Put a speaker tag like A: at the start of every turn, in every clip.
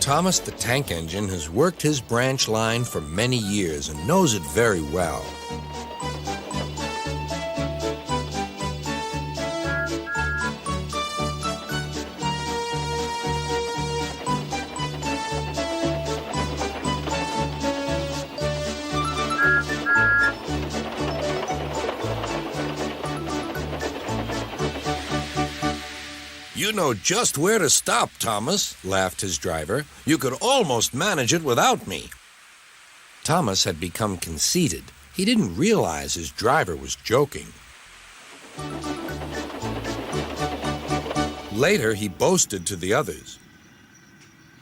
A: Thomas the Tank Engine has worked his branch line for many years and knows it very well. You know just where to stop, Thomas, laughed his driver. You could almost manage it without me. Thomas had become conceited. He didn't realize his driver was joking. Later, he boasted to the others.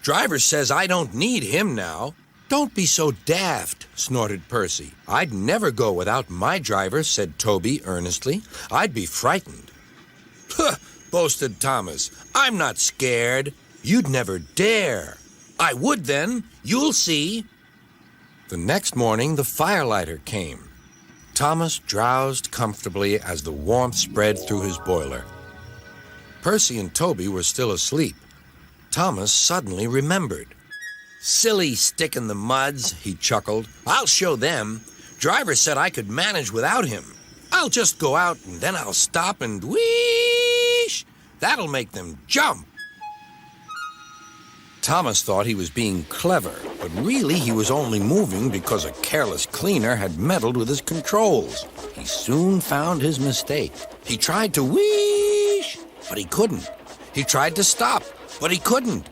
A: Driver says I don't need him now. Don't be so daft, snorted Percy. I'd never go without my driver, said Toby earnestly. I'd be frightened. Huh! Boasted Thomas. I'm not scared. You'd never dare. I would then. You'll see. The next morning, the firelighter came. Thomas drowsed comfortably as the warmth spread through his boiler. Percy and Toby were still asleep. Thomas suddenly remembered. Silly stick in the muds, he chuckled. I'll show them. Driver said I could manage without him. I'll just go out and then I'll stop and whoosh! That'll make them jump. Thomas thought he was being clever, but really he was only moving because a careless cleaner had meddled with his controls. He soon found his mistake. He tried to whoosh, but he couldn't. He tried to stop, but he couldn't.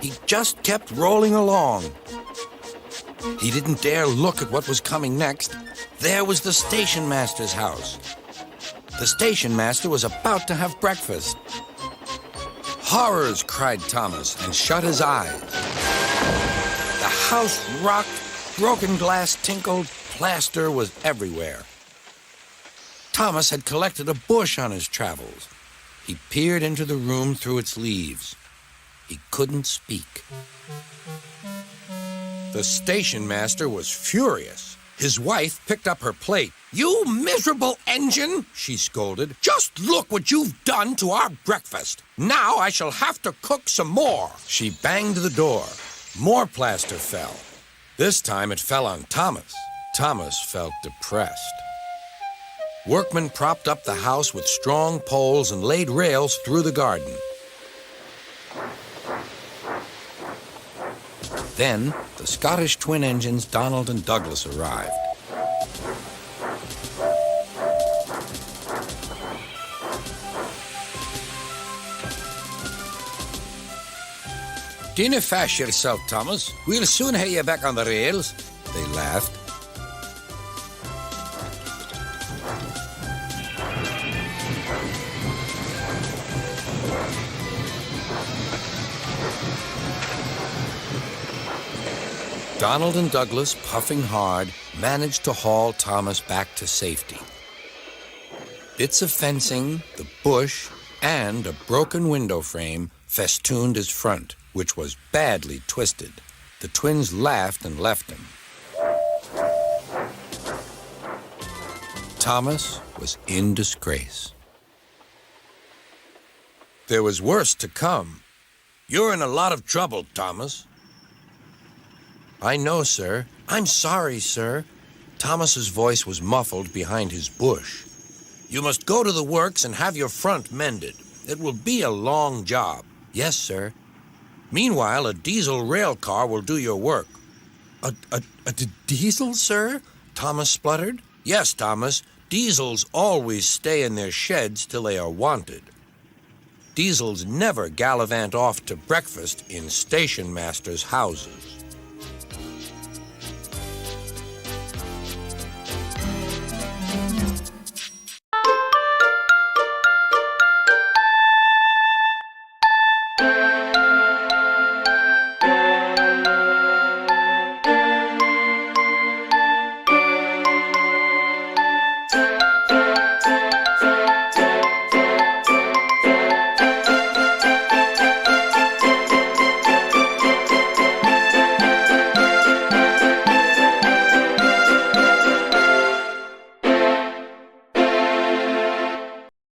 A: He just kept rolling along. He didn't dare look at what was coming next. There was the station master's house. The station master was about to have breakfast. Horrors, cried Thomas, and shut his eyes. The house rocked, broken glass tinkled, plaster was everywhere. Thomas had collected a bush on his travels. He peered into the room through its leaves. He couldn't speak. The station master was furious. His wife picked up her plate. You miserable engine, she scolded. Just look what you've done to our breakfast. Now I shall have to cook some more. She banged the door. More plaster fell. This time it fell on Thomas. Thomas felt depressed. Workmen propped up the house with strong poles and laid rails through the garden. Then, the Scottish twin engines Donald and Douglas arrived. Dinna fash yourself, Thomas. We'll soon have you back on the rails, they laughed. Donald and Douglas, puffing hard, managed to haul Thomas back to safety. Bits of fencing, the bush, and a broken window frame festooned his front, which was badly twisted. The twins laughed and left him. Thomas was in disgrace. There was worse to come. You're in a lot of trouble, Thomas. I know, sir. I'm sorry, sir. Thomas's voice was muffled behind his bush. You must go to the works and have your front mended. It will be a long job. Yes, sir. Meanwhile, a diesel rail car will do your work. A diesel, sir? Thomas spluttered. Yes, Thomas. Diesels always stay in their sheds till they are wanted. Diesels never gallivant off to breakfast in station masters' houses.